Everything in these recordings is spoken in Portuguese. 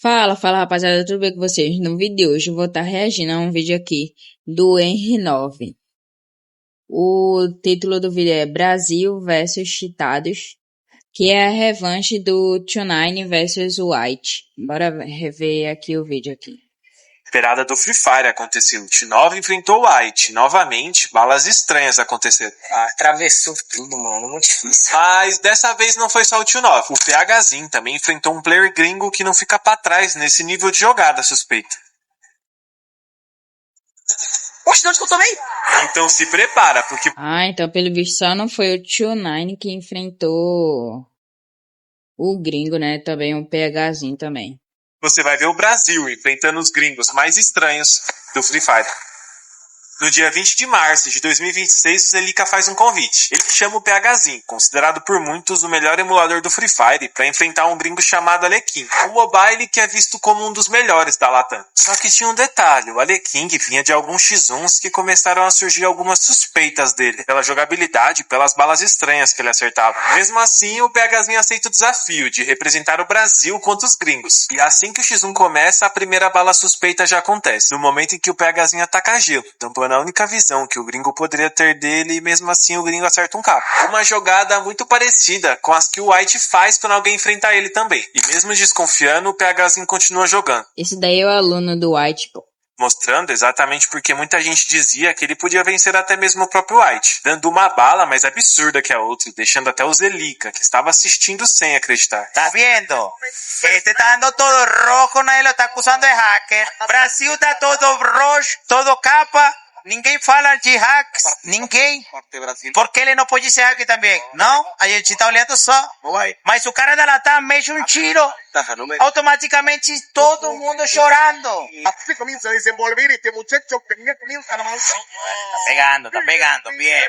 Fala rapaziada, tudo bem com vocês? No vídeo de hoje eu vou estar reagindo a um vídeo aqui do Henry 9. O título do vídeo é Brasil versus Cheatados, que é a revanche do Tio9 versus White. Bora rever aqui o vídeo aqui. Esperada do Free Fire aconteceu. T9 enfrentou o White. Novamente, balas estranhas aconteceram. Atravessou tudo, mano. Muito difícil. Mas dessa vez não foi só o T9. O PHzinho também enfrentou um player gringo que não fica pra trás nesse nível de jogada suspeita. Poxa, de onde que eu tomei? Então se prepara, porque... Então pelo visto só não foi o Tio9 que enfrentou o gringo, né? Também o PHzinho também. Você vai ver o Brasil enfrentando os gringos mais estranhos do Free Fire. No dia 20 de março de 2026, o Zelica faz um convite. Ele chama o PHzinho, considerado por muitos o melhor emulador do Free Fire, para enfrentar um gringo chamado Aleking, um mobile que é visto como um dos melhores da Latam. Só que tinha um detalhe, o Aleking vinha de alguns X1s que começaram a surgir algumas suspeitas dele, pela jogabilidade e pelas balas estranhas que ele acertava. Mesmo assim, o PHzinho aceita o desafio de representar o Brasil contra os gringos. E assim que o X1 começa, a primeira bala suspeita já acontece, no momento em que o PHzinho ataca gelo, tampando a única visão que o gringo poderia ter dele, e mesmo assim o gringo acerta um cabo. Uma jogada muito parecida com as que o White faz quando alguém enfrenta ele também. E mesmo desconfiando, o PHzinho continua jogando. Esse daí é o aluno do White, pô. Mostrando exatamente porque muita gente dizia que ele podia vencer até mesmo o próprio White, dando uma bala mais absurda que a outra, deixando até o Zelica, que estava assistindo sem acreditar. ¿Estás viendo? Este está dando todo rojo, nadie lo está acusando de hacker. Brasil está todo rojo, todo capa. Ninguém fala de hacks, ninguém. Porque ele não pode ser hack também? Não, a gente está olhando só. Mas o cara da Latam mexe um tiro, automaticamente todo mundo chorando. Así comienza a desenvolver este muchacho que ya comienza a Está pegando, bien.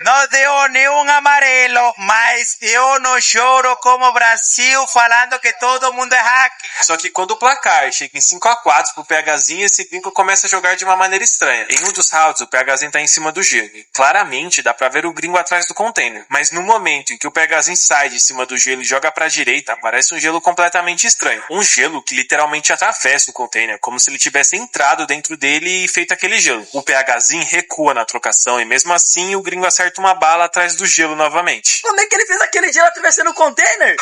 Não deu nenhum amarelo, mas eu não choro como Brasil falando que todo mundo é hack. Só que quando o placar chega em 5-4 pro PHzinho, esse gringo começa a jogar de uma maneira estranha. Em um dos rounds, o PHzinho tá em cima do gelo. E claramente dá pra ver o gringo atrás do container. Mas no momento em que o PHzinho sai de cima do gelo e joga pra direita, aparece um gelo completamente estranho. Um gelo que literalmente atravessa o container, como se ele tivesse entrado dentro dele e feito aquele gelo. O PHzinho recua na trocação e mesmo assim o gringo acerta uma bala atrás do gelo novamente. Como é que ele fez aquele gelo atravessando o container?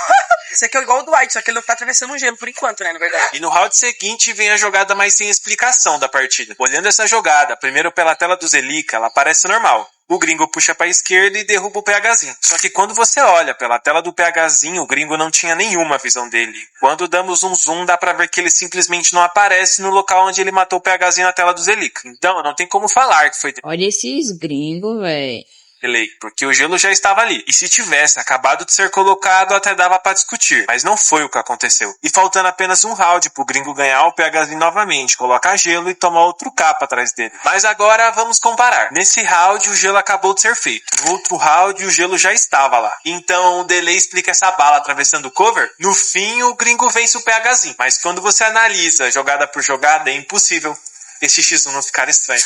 Esse aqui é igual o do White, só que ele não tá atravessando um gelo por enquanto, né, na verdade. E no round seguinte vem a jogada mais sem explicação da partida. Olhando essa jogada, primeiro pela tela do Zelica, ela parece normal. O gringo puxa pra esquerda e derruba o PHzinho. Só que quando você olha pela tela do PHzinho, o gringo não tinha nenhuma visão dele. Quando damos um zoom, dá pra ver que ele simplesmente não aparece no local onde ele matou o PHzinho na tela do Zelica. Então, não tem como falar que foi Olha esses gringos, véi. delay, porque o gelo já estava ali. E se tivesse acabado de ser colocado, até dava pra discutir. Mas não foi o que aconteceu. E faltando apenas um round pro gringo ganhar, o PHzinho novamente coloca gelo e toma outro capa atrás dele. Mas agora vamos comparar. Nesse round, o gelo acabou de ser feito. No outro round, o gelo já estava lá. Então, o delay explica essa bala atravessando o cover. No fim, o gringo vence o PHzinho. Mas quando você analisa jogada por jogada, é impossível esse X1 não ficar estranho.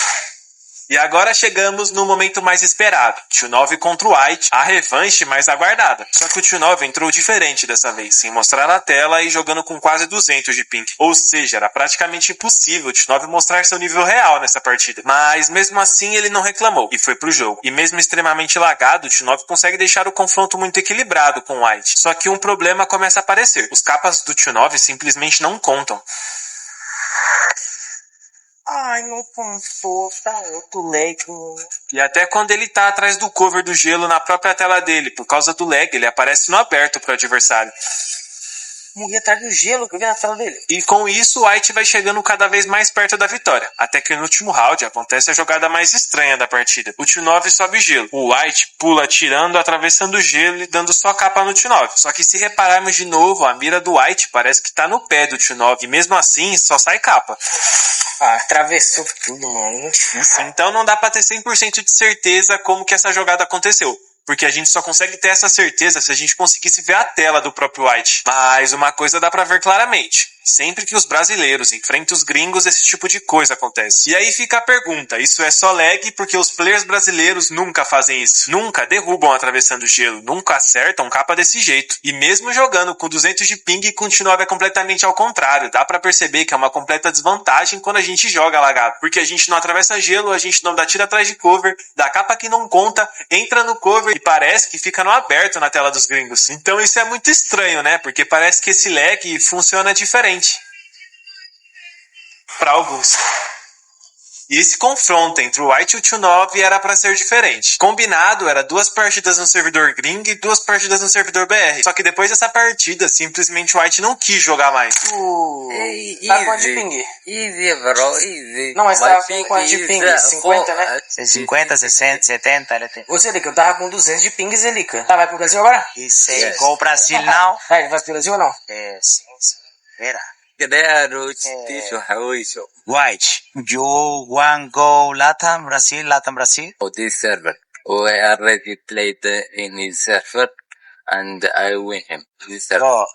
E agora chegamos no momento mais esperado. Tio9 contra o White, a revanche mais aguardada. Só que o Tio9 entrou diferente dessa vez, sem mostrar na tela e jogando com quase 200 de ping. Ou seja, era praticamente impossível o Tio9 mostrar seu nível real nessa partida. Mas mesmo assim ele não reclamou e foi pro jogo. E mesmo extremamente lagado, o Tio9 consegue deixar o confronto muito equilibrado com o White. Só que um problema começa a aparecer. Os capas do Tio9 simplesmente não contam. Ai, não pensou, tá outro lag. E até quando ele tá atrás do cover do gelo na própria tela dele, por causa do lag, ele aparece no aberto pro adversário. Morri atrás do gelo que eu vi na tela dele. E com isso, o White vai chegando cada vez mais perto da vitória. Até que no último round acontece a jogada mais estranha da partida. O Tio9 sobe gelo. O White pula atirando, atravessando o gelo e dando só capa no Tio9. Só que se repararmos de novo, a mira do White parece que tá no pé do Tio9. E mesmo assim, só sai capa. Atravessou tudo, mano. Muito difícil. Então não dá pra ter 100% de certeza como que essa jogada aconteceu. Porque a gente só consegue ter essa certeza se a gente conseguisse ver a tela do próprio White. Mas uma coisa dá pra ver claramente. Sempre que os brasileiros enfrentam os gringos, esse tipo de coisa acontece. E aí fica a pergunta, isso é só lag porque os players brasileiros nunca fazem isso. Nunca derrubam atravessando o gelo, nunca acertam capa desse jeito. E mesmo jogando com 200 de ping, com o T9 é completamente ao contrário. Dá pra perceber que é uma completa desvantagem quando a gente joga lagado. Porque a gente não atravessa gelo, a gente não dá tiro atrás de cover, dá capa que não conta, entra no cover e parece que fica no aberto na tela dos gringos. Então isso é muito estranho, né? Porque parece que esse lag funciona diferente para alguns. E esse confronto entre o White e o T9 era para ser diferente. Combinado era 2 partidas no servidor gringo e 2 partidas no servidor BR. Só que depois dessa partida, simplesmente o White não quis jogar mais. Tá quanto de ping? Easy, bro, easy. Não, mas My tava com ping quanto de is, ping? 50, né? 50, 60, 70, ele tem. Ô, Zelica, eu tava com 200 de ping, Zelica. Tá, vai pro Brasil agora? E say go Brasil now? Vai pro Brasil ou não? Yes. Vera. White, you want go Latam, Brazil, This server. I already played in his server and I win him. This server. Go.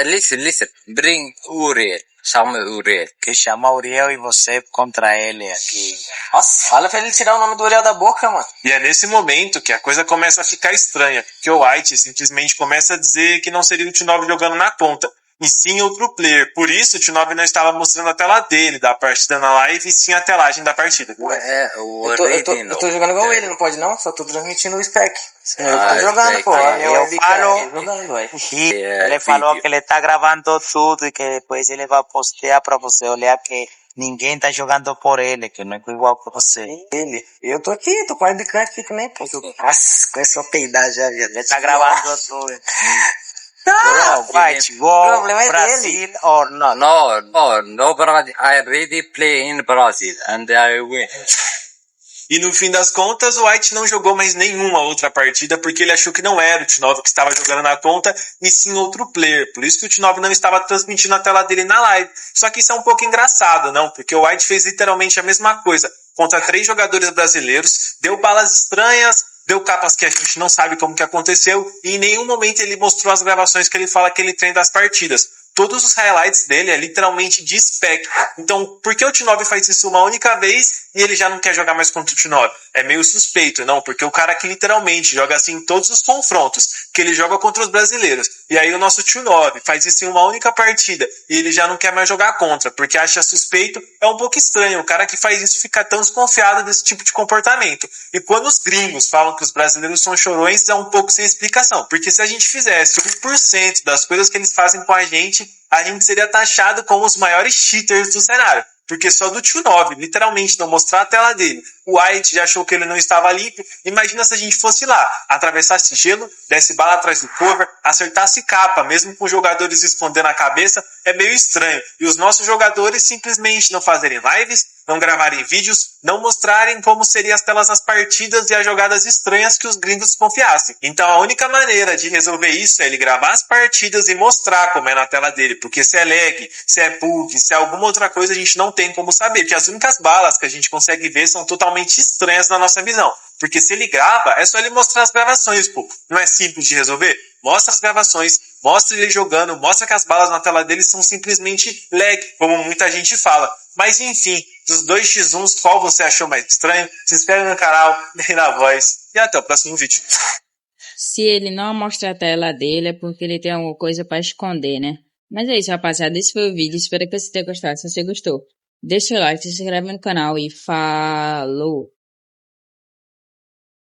Listen. Bring Uriel. Chama Uriel. Que chama Uriel e você contra ele aqui. Nossa, fala pra ele tirar o nome do Uriel da boca, mano. E é nesse momento que a coisa começa a ficar estranha, porque o White simplesmente começa a dizer que não seria o T9 jogando na conta, e sim outro player. Por isso o T9 não estava mostrando a tela dele da partida na live, e sim a telagem da partida. Eu tô jogando igual ele, não pode não? Só tô transmitindo o spec. Eu tô Ah, jogando, spec, pô. é. Eu falo- jogando, ué. Ele falou que ele tá gravando tudo e que depois ele vai postear pra você olhar que ninguém tá jogando por ele, que não é igual que você. Ele. Eu tô aqui, tô com a webcam aqui também, pô. Nossa, começou a peidar já, viado. Ele tá gravando tudo. Ah, Bro, White, go problema é Brasil or not? No, Brazil. I already play in Brazil and I win. E no fim das contas, o White não jogou mais nenhuma outra partida porque ele achou que não era o T9 que estava jogando na conta, e sim outro player. Por isso que o T9 não estava transmitindo a tela dele na live. Só que isso é um pouco engraçado, não? Porque o White fez literalmente a mesma coisa contra 3 jogadores brasileiros, deu balas estranhas, deu capas que a gente não sabe como que aconteceu, e em nenhum momento ele mostrou as gravações que ele fala que ele tem das partidas. Todos os highlights dele é literalmente de spec. Então, por que o T9 faz isso uma única vez e ele já não quer jogar mais contra o T9? É meio suspeito, não? Porque o cara que literalmente joga assim em todos os confrontos, que ele joga contra os brasileiros, e aí o nosso T9 faz isso em uma única partida e ele já não quer mais jogar contra, porque acha suspeito, é um pouco estranho. O cara que faz isso fica tão desconfiado desse tipo de comportamento. E quando os gringos falam que os brasileiros são chorões, é um pouco sem explicação. Porque se a gente fizesse 1% das coisas que eles fazem com a gente seria taxado como os maiores cheaters do cenário. Porque só do T9, literalmente, não mostrar a tela dele, o White já achou que ele não estava limpo. Imagina se a gente fosse lá, atravessasse gelo, desse bala atrás do cover, acertasse capa, mesmo com jogadores escondendo a cabeça, é meio estranho. E os nossos jogadores simplesmente não fazerem lives, não gravarem vídeos, não mostrarem como seriam as telas das partidas e as jogadas estranhas que os gringos confiassem. Então a única maneira de resolver isso é ele gravar as partidas e mostrar como é na tela dele, porque se é lag, se é bug, se é alguma outra coisa, a gente não tem como saber, porque as únicas balas que a gente consegue ver são totalmente estranhas na nossa visão. Porque se ele grava, é só ele mostrar as gravações, pô. Não é simples de resolver? Mostra as gravações, mostra ele jogando, mostra que as balas na tela dele são simplesmente lag, como muita gente fala. Mas enfim, dos 2x1s, qual você achou mais estranho? Se inscreve no canal, dê na voz e até o próximo vídeo. Se ele não mostra a tela dele é porque ele tem alguma coisa pra esconder, né? Mas é isso, rapaziada. Esse foi o vídeo. Espero que você tenha gostado. Se você gostou, deixa o like, se inscreve no canal e falou!